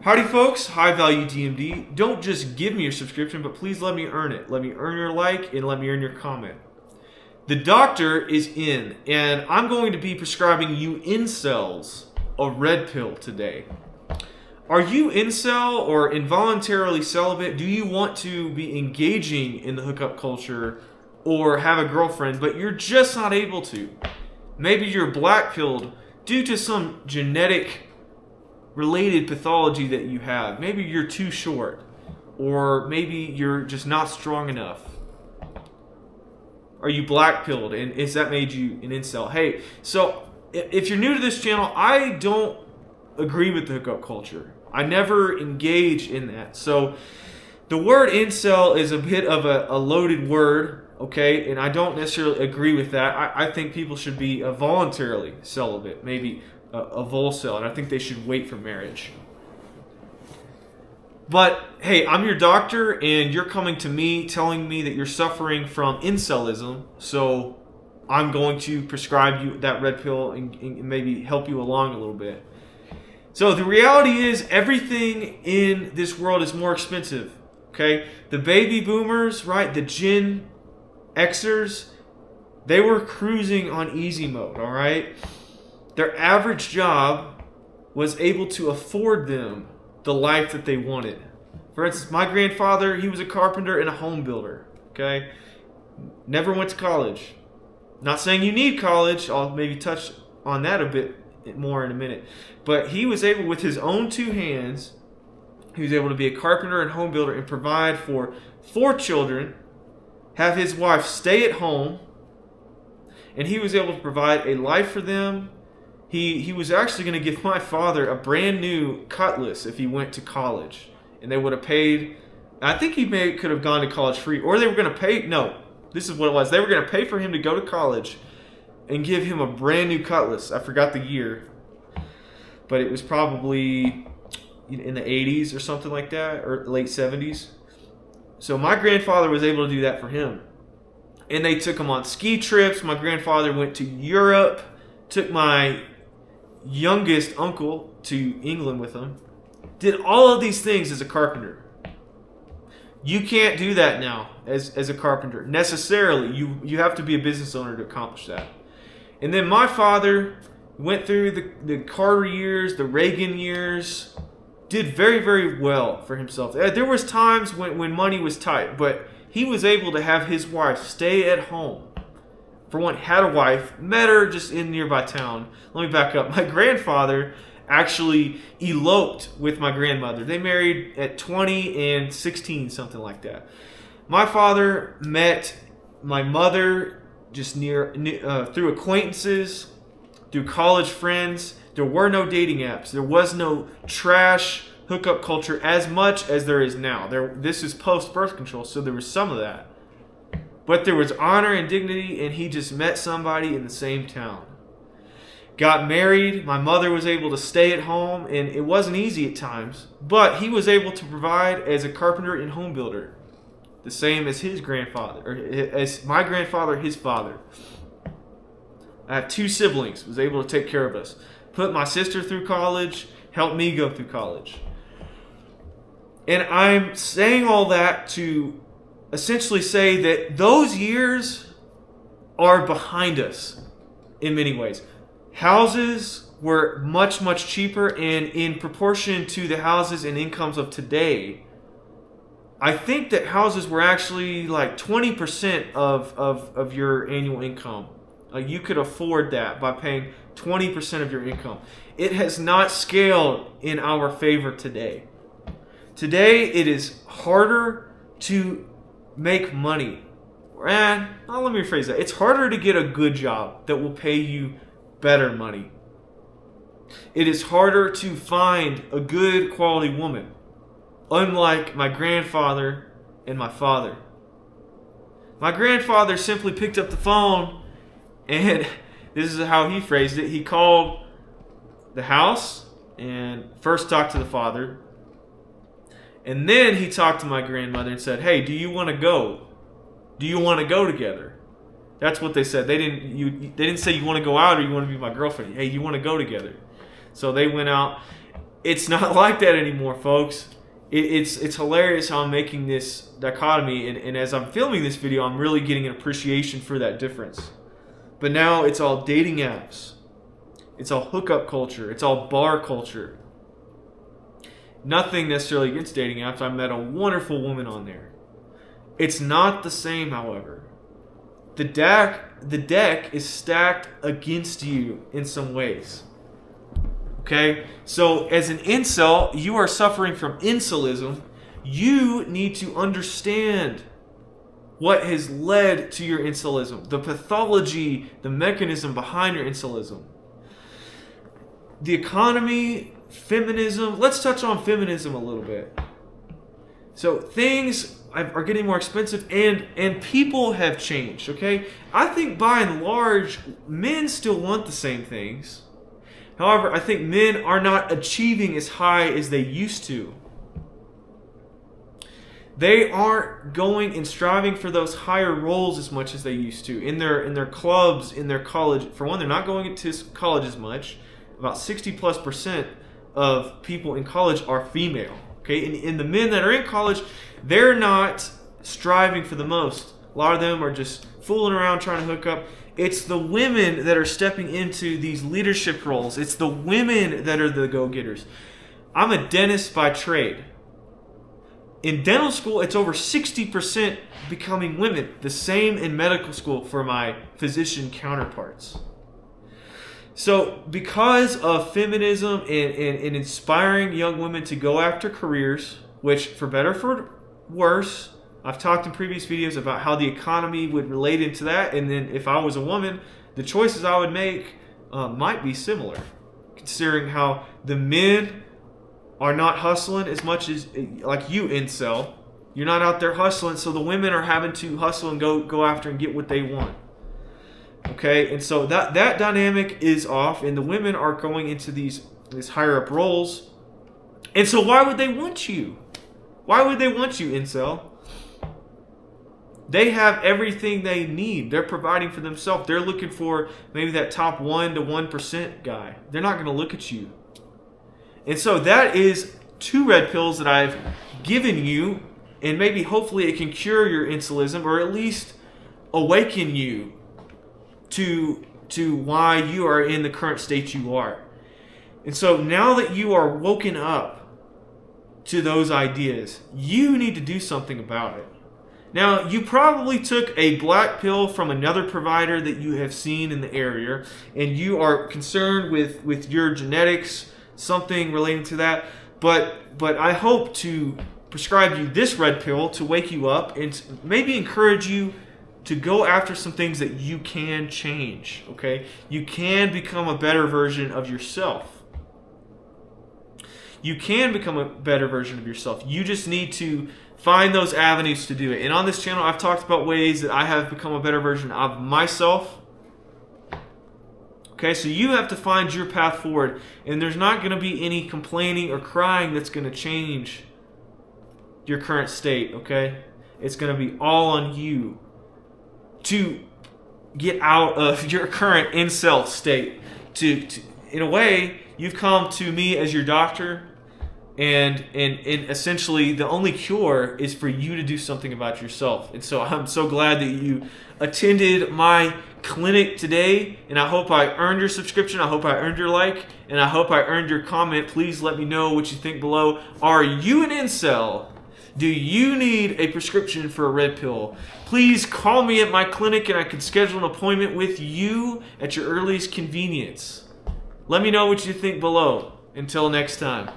Howdy folks, High Value DMD. Don't just give me your subscription, but please let me earn it. Let me earn your like and let me earn your comment. The doctor is in, and I'm going to be prescribing you INCELS, a red pill today. Are you incel or involuntarily celibate? Do you want to be engaging in the hookup culture or have a girlfriend, but you're just not able to? Maybe you're black-pilled due to some genetic related pathology that you have. Maybe you're too short, or maybe you're just not strong enough. Are you black-pilled, and has that made you an incel? Hey, so if you're new to this channel, I don't agree with the hookup culture. I never engage in that. So the word incel is a bit of a loaded word, okay? And I don't necessarily agree with that. I think people should be voluntarily celibate, maybe a volcel, and I think they should wait for marriage. But hey, I'm your doctor, and you're coming to me telling me that you're suffering from incelism, so I'm going to prescribe you that red pill and maybe help you along a little bit. So the reality is everything in this world is more expensive, okay? The baby boomers, right, the Gen Xers, they were cruising on easy mode, all right? Their average job was able to afford them the life that they wanted. For instance, my grandfather, he was a carpenter and a home builder, okay? Never went to college. Not saying you need college. I'll maybe touch on that a bit more in a minute. But he was able, with his own two hands, he was able to be a carpenter and home builder and provide for 4 children, have his wife stay at home, and he was able to provide a life for them. He was actually going to give my father a brand new cutlass if he went to college. And they would have paid, I think he could have gone to college free. Or they were going to pay, no, this is what it was. They were going to pay for him to go to college and give him a brand new cutlass. I forgot the year. But it was probably in the 80s or something like that, or late 70s. So my grandfather was able to do that for him. And they took him on ski trips. My grandfather went to Europe, took my youngest uncle to England with him. Did all of these things as a carpenter. You can't do that now as a carpenter. Necessarily. You have to be a business owner to accomplish that. And then my father went through the Carter years, the Reagan years, did very, very well for himself. There was times when money was tight, but he was able to have his wife stay at home. For one, had a wife, met her just in nearby town. Let me back up. My grandfather actually eloped with my grandmother. They married at 20 and 16, something like that. My father met my mother just through acquaintances, through college friends. There were no dating apps. There was no trash hookup culture as much as there is now. This is post-birth control, so there was some of that. But there was honor and dignity, and he just met somebody in the same town. Got married. My mother was able to stay at home, and it wasn't easy at times. But he was able to provide as a carpenter and home builder. The same as his grandfather, or as my grandfather, his father. I have 2 siblings, was able to take care of us. Put my sister through college, helped me go through college. And I'm saying all that to essentially say that those years are behind us in many ways. Houses were much, much cheaper, and in proportion to the houses and incomes of today, I think that houses were actually like 20% of your annual income. You could afford that by paying 20% of your income. It has not scaled in our favor today. Today, it is harder to make money. Let me rephrase that. It's harder to get a good job that will pay you better money. It is harder to find a good quality woman, unlike my grandfather and my father. My grandfather simply picked up the phone, and this is how he phrased it. He called the house and first talked to the father. And then he talked to my grandmother and said, "Hey, do you want to go? Do you want to go together?" That's what they said. They didn't say you want to go out or you want to be my girlfriend. Hey, you want to go together? So they went out, It's not like that anymore, folks. It's hilarious how I'm making this dichotomy, and as I'm filming this video, I'm really getting an appreciation for that difference. But now it's all dating apps. It's all hookup culture. It's all bar culture. Nothing necessarily against dating apps. I met a wonderful woman on there. It's not the same, however. The deck is stacked against you in some ways. Okay? So as an incel, you are suffering from incelism. You need to understand what has led to your incelism, the pathology, the mechanism behind your incelism. The economy, feminism. Let's touch on feminism a little bit. So things are getting more expensive, and people have changed, okay? I think by and large, men still want the same things. However, I think men are not achieving as high as they used to. They aren't going and striving for those higher roles as much as they used to. In their clubs, in their college. For one, they're not going to college as much. About 60+% of people in college are female. Okay, and the men that are in college, they're not striving for the most. A lot of them are just fooling around trying to hook up. It's the women that are stepping into these leadership roles. It's the women that are the go-getters. I'm a dentist by trade. In dental school, it's over 60% becoming women. The same in medical school for my physician counterparts. So because of feminism and inspiring young women to go after careers, which for better or for worse, I've talked in previous videos about how the economy would relate into that, and then if I was a woman, the choices I would make might be similar, considering how the men are not hustling as much as, like you, incel. You're not out there hustling, so the women are having to hustle and go after and get what they want. Okay, and so that dynamic is off, and the women are going into these higher up roles. And so why would they want you? Why would they want you, incel? They have everything they need. They're providing for themselves. They're looking for maybe that top 1 to 1% guy. They're not going to look at you. And so that is 2 red pills that I've given you, and maybe hopefully it can cure your incelism, or at least awaken you to why you are in the current state you are. And so now that you are woken up to those ideas, you need to do something about it. Now, you probably took a black pill from another provider that you have seen in the area, and you are concerned with your genetics, something relating to that. But I hope to prescribe you this red pill to wake you up and maybe encourage you to go after some things that you can change, okay? You can become a better version of yourself. You can become a better version of yourself. You just need to find those avenues to do it. And on this channel, I've talked about ways that I have become a better version of myself. Okay, so you have to find your path forward. And there's not going to be any complaining or crying that's going to change your current state, okay? It's going to be all on you to get out of your current incel state. To in a way, you've come to me as your doctor, and essentially the only cure is for you to do something about yourself. And so I'm so glad that you attended my clinic today, and I hope I earned your subscription. I hope I earned your like, and I hope I earned your comment. Please let me know what you think below. Are you an incel? Do you need a prescription for a red pill? Please call me at my clinic and I can schedule an appointment with you at your earliest convenience. Let me know what you think below. Until next time.